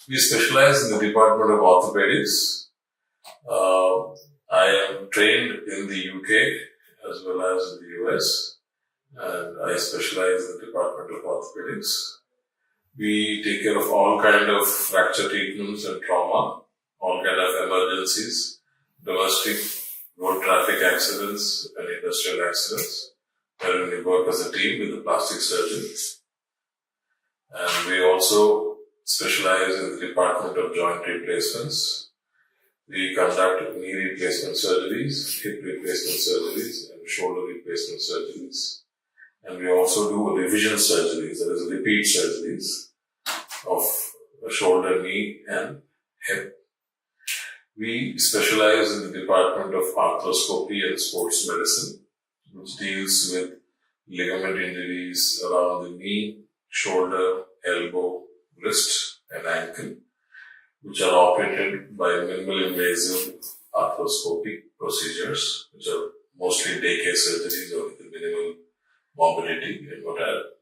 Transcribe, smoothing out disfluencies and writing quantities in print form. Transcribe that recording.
We specialize in the Department of Orthopedics. I am trained in the UK as well as in the US, and I specialize in the Department of Orthopedics. We take care of all kind of fracture treatments and trauma, all kind of emergencies, domestic, road traffic accidents and industrial accidents, wherein we work as a team with the plastic surgeons. And we also specialize in the Department of Joint Replacements. We conduct knee replacement surgeries, hip replacement surgeries, and shoulder replacement surgeries. And we also do revision surgeries, that is repeat surgeries of shoulder, knee, and hip. We specialize in the Department of Arthroscopy and Sports Medicine, which deals with ligament injuries around the knee, shoulder, elbow, wrist, and ankle, which are operated by minimal invasive arthroscopic procedures, which are mostly daycare surgeries or with minimal mobility and mortality.